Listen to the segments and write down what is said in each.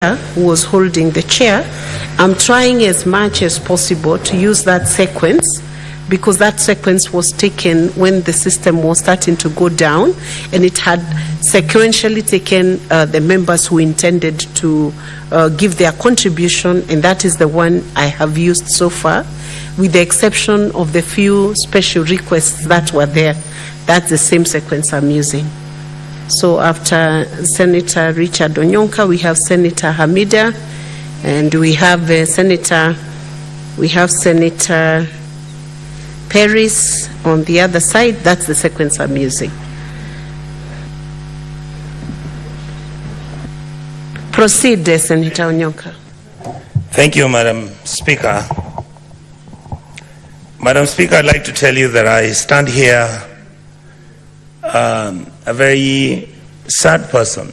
who was holding the chair. I'm trying as much as possible to use that sequence, because that sequence was taken when the system was starting to go down, and it had sequentially taken the members who intended to give their contribution, and that is the one I have used so far, with the exception of the few special requests that were there. That's the same sequence I'm using. So after Senator Richard Onyonka, we have Senator Hamida, and we have Senator Paris on the other side. That's the sequence I'm using. Proceed, Senator Onyonka. Thank you, Madam Speaker. Madam Speaker, I'd like to tell you that I stand here a very sad person,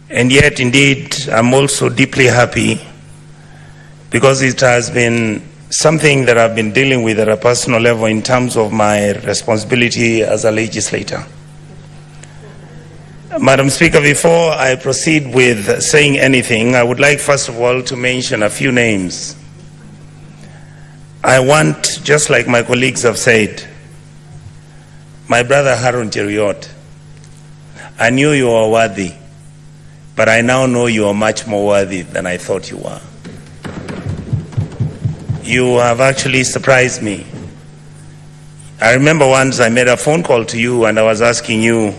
and yet indeed I'm also deeply happy, because it has been something that I've been dealing with at a personal level in terms of my responsibility as a legislator. Madam Speaker, before I proceed with saying anything, I would like first of all to mention a few names. I want, just like my colleagues have said, my brother Harun Cheruiyot, I knew you were worthy, but I now know you are much more worthy than I thought you were. You have actually surprised me. I remember once I made a phone call to you and I was asking you,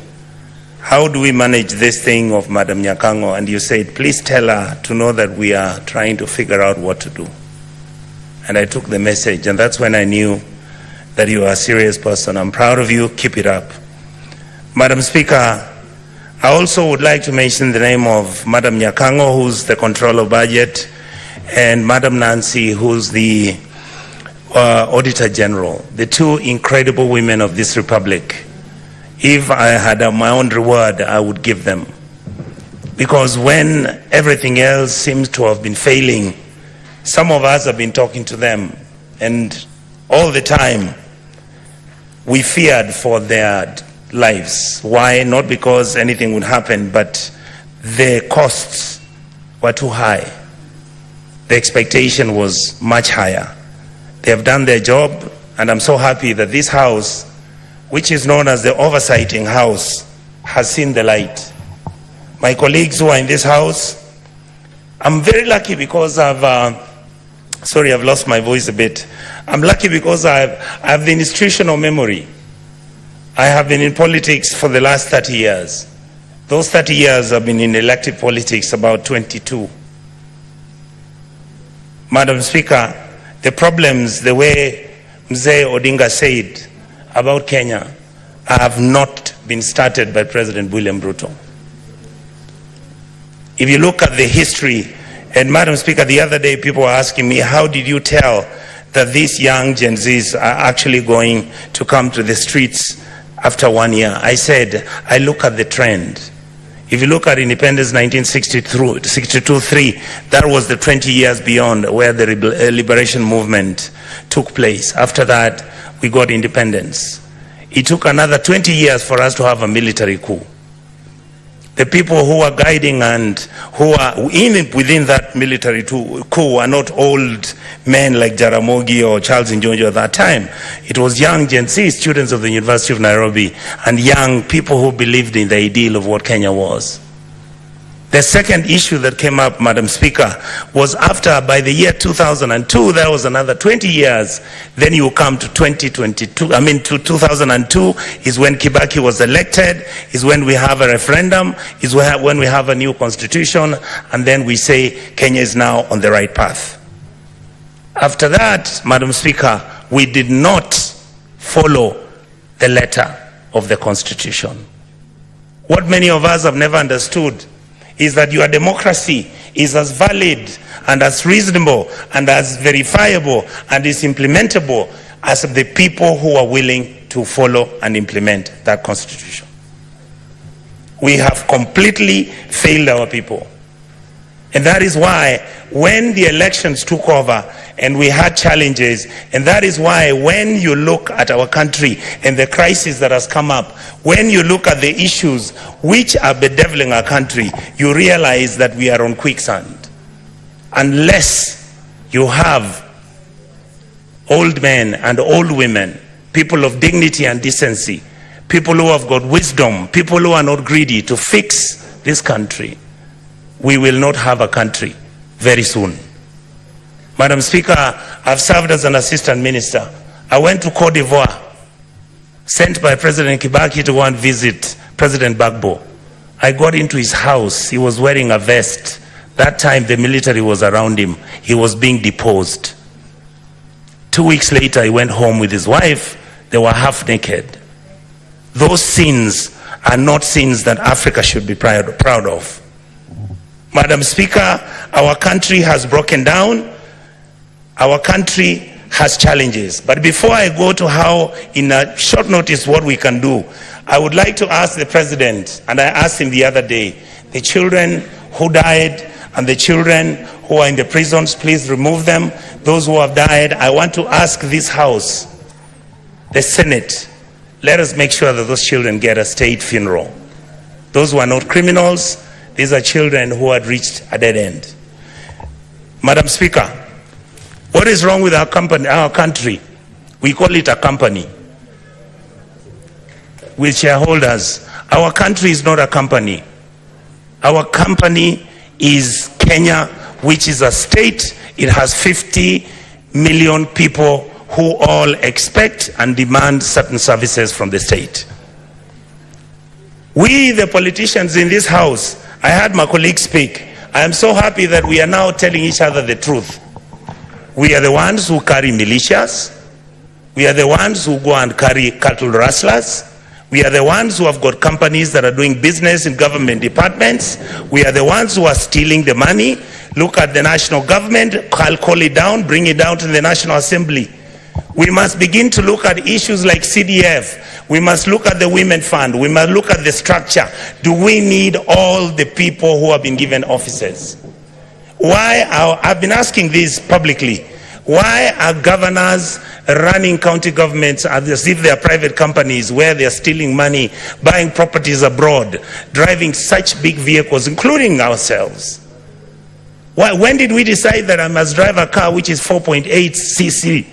how do we manage this thing of Madam Nyakango? And you said, please tell her to know that we are trying to figure out what to do. And I took the message, and that's when I knew that you are a serious person. I'm proud of you. Keep it up. Madam Speaker, I also would like to mention the name of Madam Nyakango, who's the Controller of Budget, and Madam Nancy, who's the Auditor General, the two incredible women of this republic. If I had my own reward, I would give them. Because when everything else seems to have been failing, some of us have been talking to them, and all the time we feared for their lives. Why? Not because anything would happen, but the costs were too high. The expectation was much higher. They have done their job, and I'm so happy that this house, which is known as the Oversighting House, has seen the light. My colleagues who are in this house, I'm very lucky because sorry, I've lost my voice a bit. I'm lucky because I have the institutional memory. I have been in politics for the last 30 years. Those 30 years I've been in elective politics, about 22. Madam Speaker, the problems, the way Mzee Odinga said about Kenya, have not been started by President William Ruto. If you look at the history, and Madam Speaker, the other day people were asking me, how did you tell that these young Gen Zs are actually going to come to the streets after 1 year? I said, I look at the trend. If you look at independence 1962-3, that was the 20 years beyond where the liberation movement took place. After that, we got independence. It took another 20 years for us to have a military coup. The people who are guiding and who are within that military coup are not old men like Jaramogi or Charles Njonjo at that time. It was young Gen Z students of the University of Nairobi and young people who believed in the ideal of what Kenya was. The second issue that came up, Madam Speaker, was after, by the year 2002, there was another 20 years. Then you come to 2022, to 2002 is when Kibaki was elected, is when we have a referendum, is when we have a new constitution, and then we say Kenya is now on the right path. After that, Madam Speaker, we did not follow the letter of the constitution. What many of us have never understood is that your democracy is as valid and as reasonable and as verifiable and is implementable as the people who are willing to follow and implement that constitution. We have completely failed our people. And that is why when the elections took over and we had challenges, and that is why when you look at our country and the crisis that has come up, when you look at the issues which are bedeviling our country, you realize that we are on quicksand. Unless you have old men and old women, people of dignity and decency, people who have got wisdom, people who are not greedy to fix this country, we will not have a country very soon. Madam Speaker, I've served as an assistant minister. I went to Cote d'Ivoire, sent by President Kibaki to go and visit President Gbagbo. I got into his house. He was wearing a vest. That time the military was around him. He was being deposed. 2 weeks later, he went home with his wife. They were half naked. Those sins are not sins that Africa should be proud of. Madam Speaker, our country has broken down. Our country has challenges. But before I go to how, in a short notice, what we can do, I would like to ask the President, and I asked him the other day, the children who died and the children who are in the prisons, please remove them. Those who have died, I want to ask this House, the Senate, let us make sure that those children get a state funeral. Those who are not criminals, these are children who had reached a dead end. Madam Speaker, what is wrong with our country? We call it a company with shareholders. Our country is not a company. Our company is Kenya, which is a state. It has 50 million people who all expect and demand certain services from the state. We, the politicians in this House, I heard my colleague speak. I am so happy that we are now telling each other the truth. We are the ones who carry militias. We are the ones who go and carry cattle rustlers. We are the ones who have got companies that are doing business in government departments. We are the ones who are stealing the money. Look at the national government, I'll call it down, bring it down to the National Assembly. We must begin to look at issues like CDF. We must look at the Women Fund. We must look at the structure. Do we need all the people who have been given offices? I've been asking this publicly. Why are governors running county governments as if they are private companies where they are stealing money, buying properties abroad, driving such big vehicles, including ourselves? When did we decide that I must drive a car which is 4.8 cc?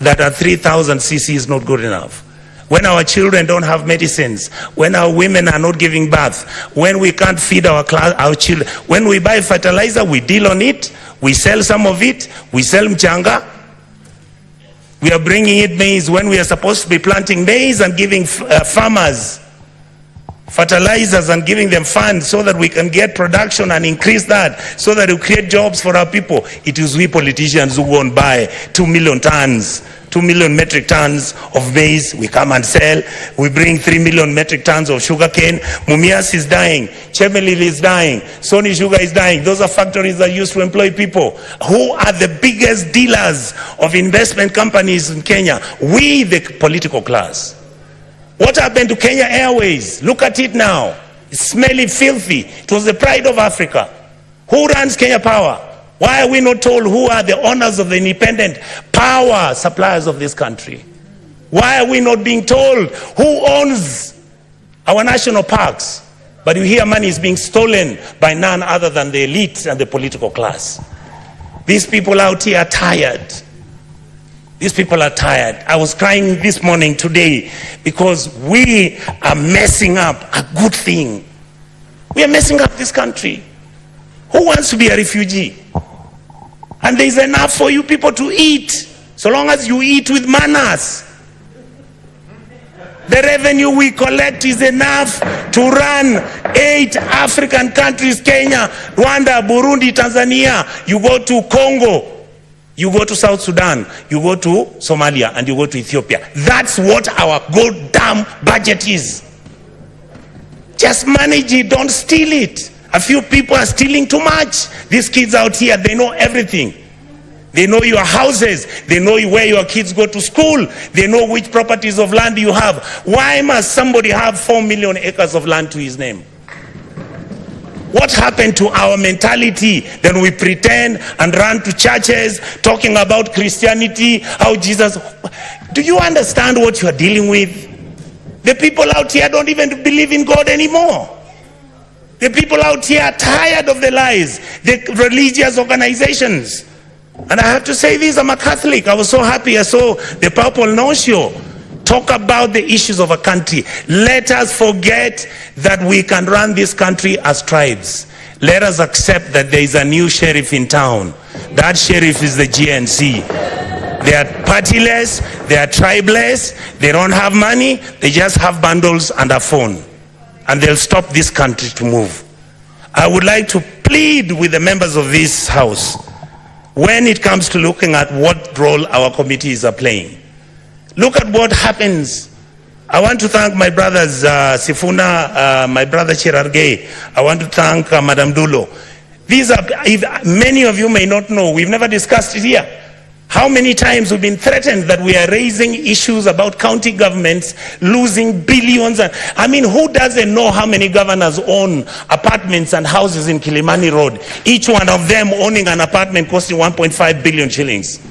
That at 3,000 cc is not good enough. When our children don't have medicines, when our women are not giving birth, when we can't feed our children, when we buy fertilizer, we deal on it, we sell some of it, we sell mchanga. We are bringing in maize when we are supposed to be planting maize and giving farmers fertilizers and giving them funds so that we can get production and increase that, so that we create jobs for our people. It is we politicians who go and buy 2 million metric tons of maize. We come and sell. We bring 3 million metric tons of sugarcane. Mumias is dying. Chemelil is dying. Sony Sugar is dying. Those are factories that used to employ people. Who are the biggest dealers of investment companies in Kenya? We, the political class. What happened to Kenya Airways? Look at it now. It's smelly, filthy. It was the pride of Africa. Who runs Kenya Power? Why are we not told who are the owners of the independent power suppliers of this country? Why are we not being told who owns our national parks? But you hear money is being stolen by none other than the elite and the political class. These people out here are tired. These people are tired. I was crying this morning today because we are messing up a good thing. We are messing up this country. Who wants to be a refugee? And there is enough for you people to eat, so long as you eat with manners. The revenue we collect is enough to run 8 African countries: Kenya, Rwanda, Burundi, Tanzania. You go to Congo, you go to South Sudan, you go to Somalia, and you go to Ethiopia. That's what our goddamn budget is. Just manage it, don't steal it. A few people are stealing too much. These kids out here, they know everything. They know your houses. They know where your kids go to school. They know which properties of land you have. Why must somebody have 4 million acres of land to his name? What happened to our mentality? Then we pretend and run to churches talking about Christianity, how Jesus... Do you understand what you are dealing with? The people out here don't even believe in God anymore. The people out here are tired of the lies, the religious organizations. And I have to say this, I'm a Catholic. I was so happy I saw the Papal Nuncio talk about the issues of a country. Let us forget that we can run this country as tribes. Let us accept that there is a new sheriff in town. That sheriff is the GNC. They are partyless, they are tribeless, they don't have money, they just have bundles and a phone. And they'll stop this country to move. I would like to plead with the members of this house, when it comes to looking at what role our committees are playing, look at what happens. I want to thank my brothers Sifuna, my brother Chirargei. I want to thank Madam Dulo. These are, many of you may not know, we've never discussed it here. How many times we've been threatened that we are raising issues about county governments losing billions. I mean, who doesn't know how many governors own apartments and houses in Kilimani Road? Each one of them owning an apartment costing 1.5 billion shillings.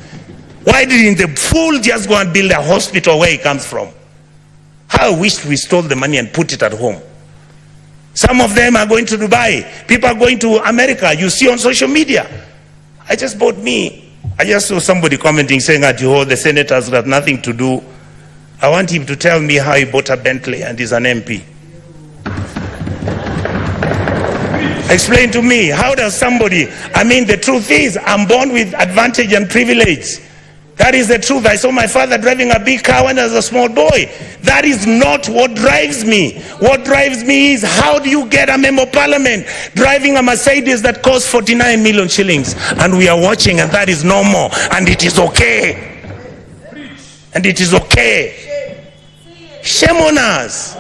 Why didn't the fool just go and build a hospital where he comes from? How I wished we stole the money and put it at home. Some of them are going to Dubai. People are going to America. You see on social media. I just saw somebody commenting saying that the senators got nothing to do. I want him to tell me how he bought a Bentley and is an MP. Explain to me, how does somebody, I mean, the truth is, I'm born with advantage and privilege. That is the truth. I saw my father driving a big car when I was a small boy. That is not what drives me. What drives me is, how do you get a member of parliament driving a Mercedes that costs 49 million shillings? And we are watching, and that is normal. And it is okay. And it is okay. Shame on us.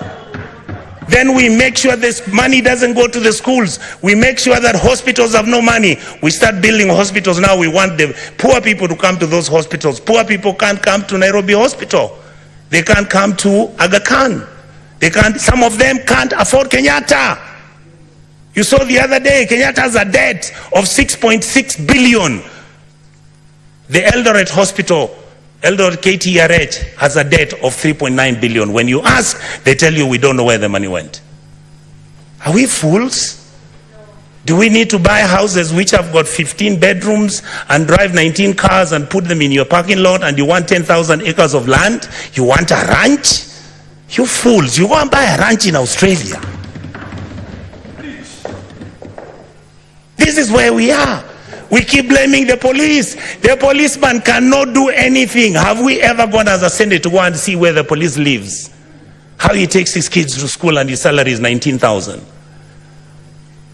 Then we make sure this money doesn't go to the schools. We make sure that hospitals have no money. We start building hospitals now. We want the poor people to come to those hospitals. Poor people can't come to Nairobi Hospital. They can't come to Aga Khan. They can't, some of them can't afford Kenyatta. You saw the other day, Kenyatta has a debt of 6.6 billion. The Eldoret Hospital, Eldoret KTRH, has a debt of 3.9 billion. When you ask, they tell you we don't know where the money went. Are we fools? Do we need to buy houses which have got 15 bedrooms and drive 19 cars and put them in your parking lot, and you want 10,000 acres of land? You want a ranch? You fools, you go and buy a ranch in Australia. This is where we are. We keep blaming the police. The policeman cannot do anything. Have we ever gone as a Senate to go and see where the police lives? How he takes his kids to school and his salary is 19,000.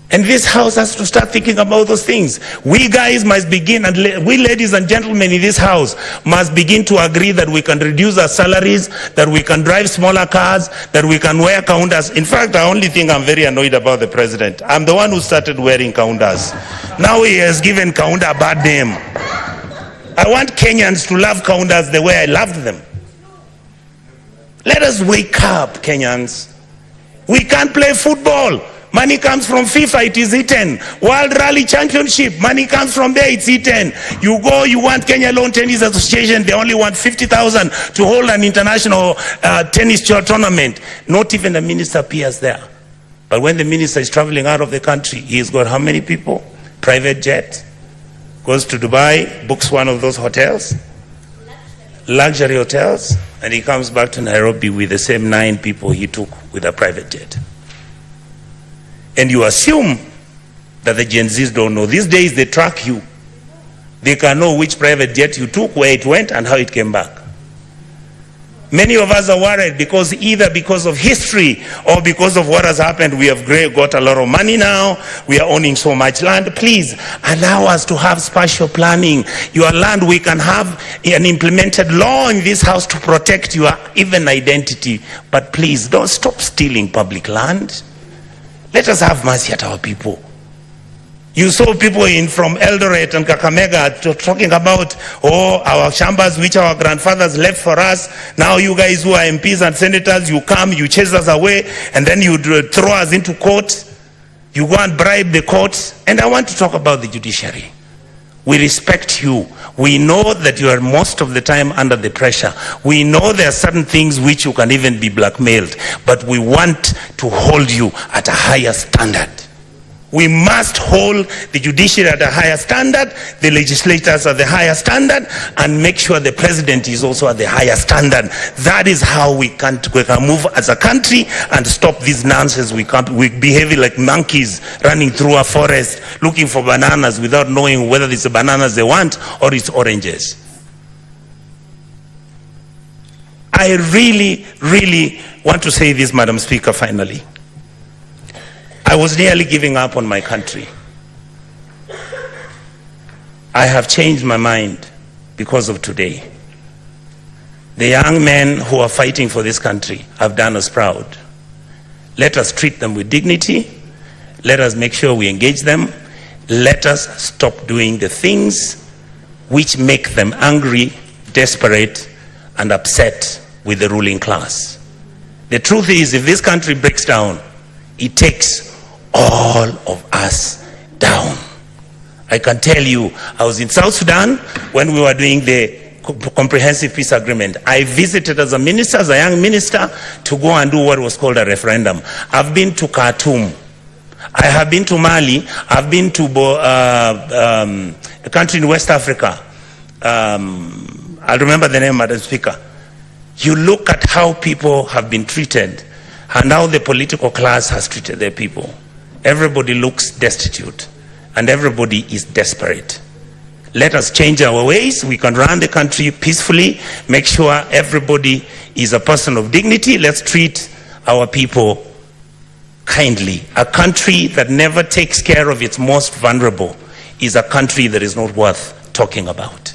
And this house has to start thinking about those things. We guys must begin, and we ladies and gentlemen in this house must begin to agree that we can reduce our salaries, that we can drive smaller cars, that we can wear kaundas. In fact, the only thing I'm very annoyed about the president, I'm the one who started wearing kaundas. Now he has given kaunda a bad name. I want Kenyans to love kaundas the way I loved them. Let us wake up, Kenyans. We can't play football. Money comes from FIFA, it is eaten. World Rally Championship, money comes from there, it's eaten. You go, you want Kenya Lawn Tennis Association, they only want 50,000 to hold an international tennis tournament. Not even the minister appears there. But when the minister is traveling out of the country, he's got how many people? Private jet, goes to Dubai, books one of those hotels, luxury hotels, and he comes back to Nairobi with the same 9 people he took with a private jet. And you assume that the Gen Zs don't know. These days they track you. They can know which private jet you took, where it went, and how it came back. Many of us are worried because either because of history or because of what has happened, we have got a lot of money now, we are owning so much land. Please allow us to have spatial planning. Your land, we can have an implemented law in this house to protect your even identity. But please don't stop stealing public land. Let us have mercy at our people. You saw people from Eldoret and Kakamega talking about, oh, our shambas which our grandfathers left for us. Now you guys who are MPs and senators, you come, you chase us away, and then you throw us into court. You go and bribe the courts. And I want to talk about the judiciary. We respect you. We know that you are most of the time under the pressure. We know there are certain things which you can even be blackmailed, but we want to hold you at a higher standard. We must hold the judiciary at a higher standard, the legislators at the higher standard, and make sure the president is also at the higher standard. That is how we can move as a country and stop this nonsense. We behave like monkeys running through a forest looking for bananas without knowing whether it's the bananas they want or it's oranges. I really want to say this, Madam Speaker, finally. I was nearly giving up on my country. I have changed my mind because of today. The young men who are fighting for this country have done us proud. Let us treat them with dignity. Let us make sure we engage them. Let us stop doing the things which make them angry, desperate, and upset with the ruling class. The truth is, if this country breaks down, it takes all of us down. I can tell you, I was in South Sudan when we were doing the comprehensive peace agreement. I visited as a minister, as a young minister, to go and do what was called a referendum. I've been to Khartoum. I have been to Mali. I've been to a country in West Africa. I'll remember the name, Madam Speaker. You look at how people have been treated and how the political class has treated their people. Everybody looks destitute and everybody is desperate. Let us change our ways. We can run the country peacefully, make sure everybody is a person of dignity. Let's treat our people kindly. A country that never takes care of its most vulnerable is a country that is not worth talking about.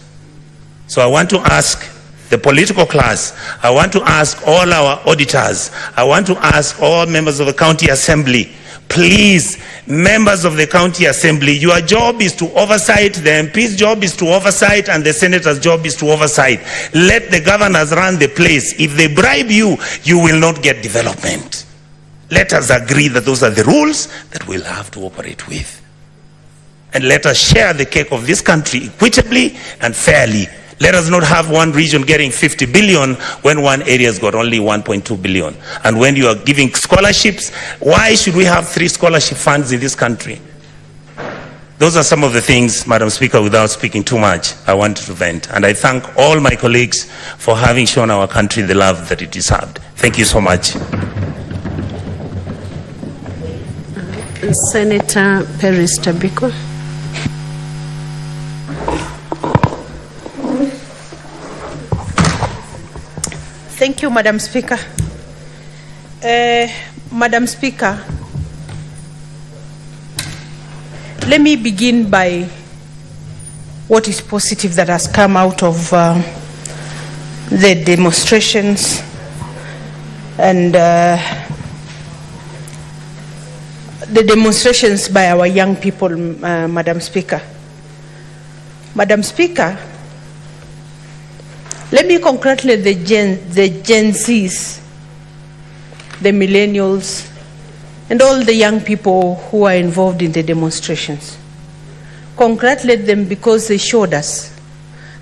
So I want to ask the political class, I want to ask all our auditors, I want to ask all members of the county assembly, please, members of the county assembly, your job is to oversight, the MP's job is to oversight, and the senator's job is to oversight. Let the governors run the place. If they bribe you, you will not get development. Let us agree that those are the rules that we'll have to operate with. And let us share the cake of this country equitably and fairly. Let us not have one region getting 50 billion when one area's got only 1.2 billion. And when you are giving scholarships, why should we have 3 scholarship funds in this country? Those are some of the things, Madam Speaker, without speaking too much, I wanted to vent. And I thank all my colleagues for having shown our country the love that it deserved. Thank you so much. Senator Peris Tabiko. Thank you, Madam Speaker. Madam Speaker, let me begin by what is positive that has come out of the demonstrations and the demonstrations by our young people, Madam Speaker. Madam Speaker, let me congratulate the Gen Zs, the millennials, and all the young people who are involved in the demonstrations. Congratulate them because they showed us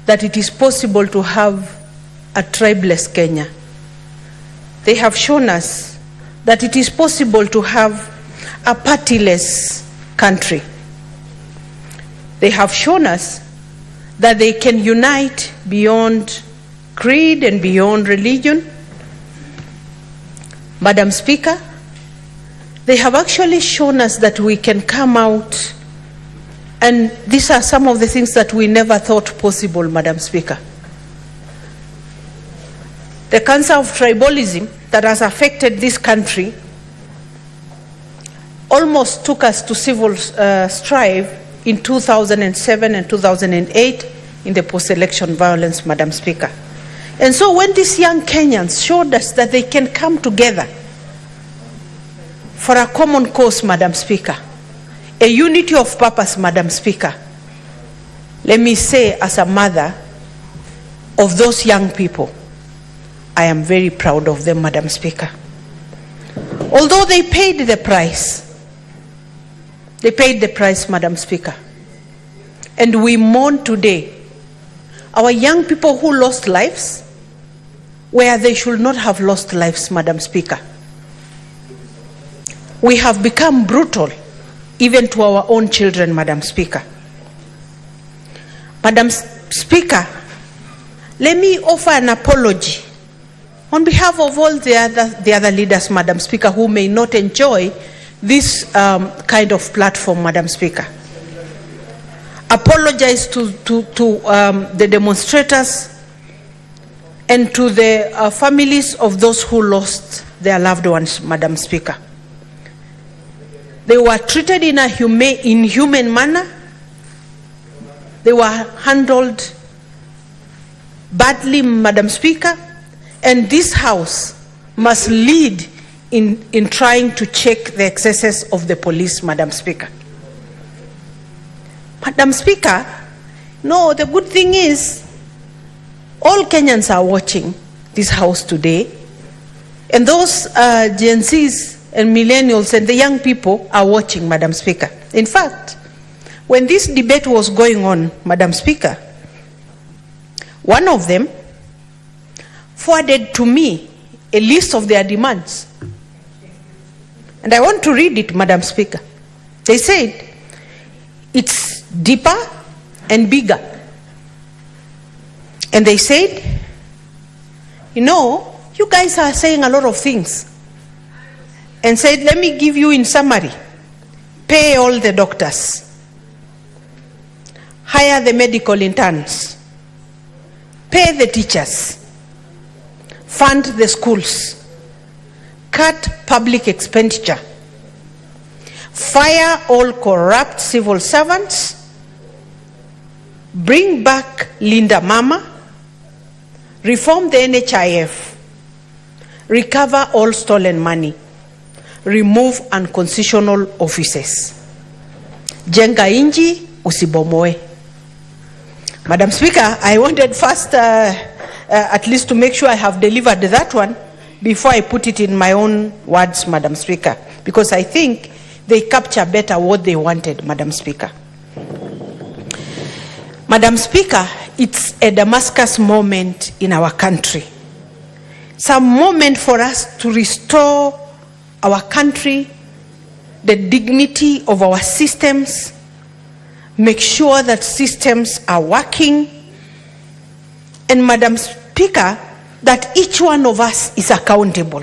that it is possible to have a tribeless Kenya. They have shown us that it is possible to have a partyless country. They have shown us that they can unite beyond creed and beyond religion. Madam Speaker, they have actually shown us that we can come out, and these are some of the things that we never thought possible, Madam Speaker. The cancer of tribalism that has affected this country almost took us to civil strife in 2007 and 2008 in the post-election violence, Madam Speaker. And so when these young Kenyans showed us that they can come together for a common cause, Madam Speaker, a unity of purpose, Madam Speaker, let me say as a mother of those young people, I am very proud of them, Madam Speaker. Although they paid the price, They paid the price, Madam Speaker. And we mourn today our young people who lost lives where they should not have lost lives, Madam Speaker. We have become brutal even to our own children, Madam Speaker. Madam Speaker, let me offer an apology on behalf of all the other leaders, Madam Speaker, who may not enjoy this kind of platform, Madam Speaker. Apologize to the demonstrators and to the families of those who lost their loved ones, Madam Speaker. They were treated in a inhuman manner. They were handled badly, Madam Speaker, and this House must lead in trying to check the excesses of the police, Madam Speaker. Madam Speaker, no, the good thing is all Kenyans are watching this House today, and those Gen Zs and millennials and the young people are watching, Madam Speaker. In fact, when this debate was going on, Madam Speaker, one of them forwarded to me a list of their demands. And I want to read it, Madam Speaker. They said, it's deeper and bigger. And they said, you know, you guys are saying a lot of things. And said, let me give you in summary. Pay all the doctors. Hire the medical interns. Pay the teachers. Fund the schools. Cut public expenditure. Fire all corrupt civil servants. Bring back Linda Mama. Reform the NHIF. Recover all stolen money. Remove unconstitutional offices. Jenga inji, usibomoe. Madam Speaker, I wanted first at least to make sure I have delivered that one before I put it in my own words, Madam Speaker, because I think they capture better what they wanted, Madam Speaker. Madam Speaker, it's a Damascus moment in our country. It's a moment for us to restore our country, the dignity of our systems, make sure that systems are working, and Madam Speaker, that each one of us is accountable.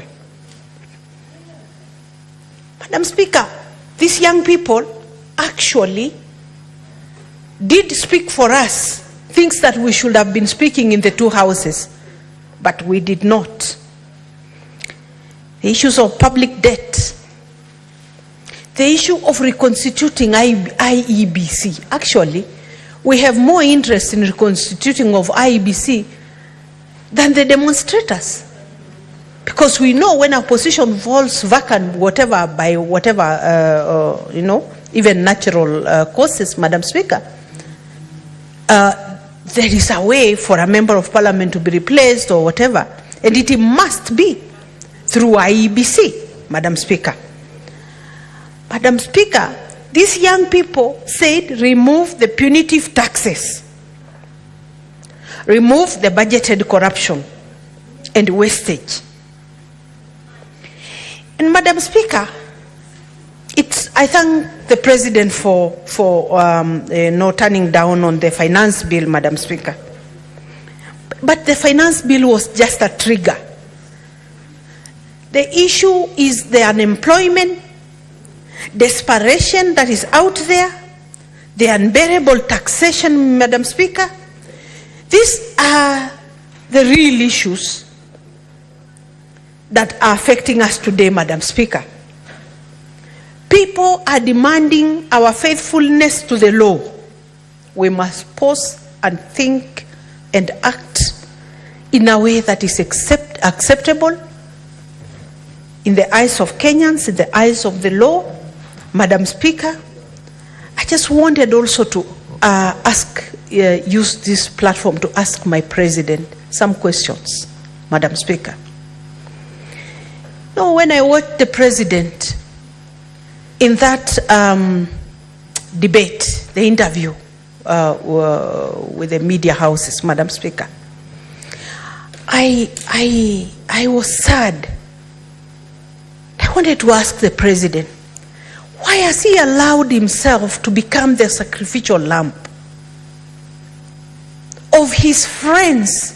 Madam Speaker, these young people actually did speak for us, things that we should have been speaking in the two houses, but we did not. The issues of public debt, the issue of reconstituting IEBC. Actually, we have more interest in reconstituting of IEBC than the demonstrators. Because we know when a position falls vacant, whatever, by whatever, even natural causes, Madam Speaker, there is a way for a member of parliament to be replaced or whatever, and it must be through IEBC, Madam Speaker. Madam Speaker, these young people said remove the punitive taxes, remove the budgeted corruption and wastage. And Madam Speaker, I thank the President for not turning down on the finance bill, Madam Speaker. But the finance bill was just a trigger. The issue is the unemployment, desperation that is out there, the unbearable taxation, Madam Speaker. These are the real issues that are affecting us today, Madam Speaker. People are demanding our faithfulness to the law. We must pause and think and act in a way that is acceptable in the eyes of Kenyans, in the eyes of the law. Madam Speaker, I just wanted also to use this platform to ask my President some questions, Madam Speaker. When I watched the President in that debate, the interview with the media houses, Madam Speaker, I was sad. I wanted to ask the president, why has he allowed himself to become the sacrificial lamb of his friends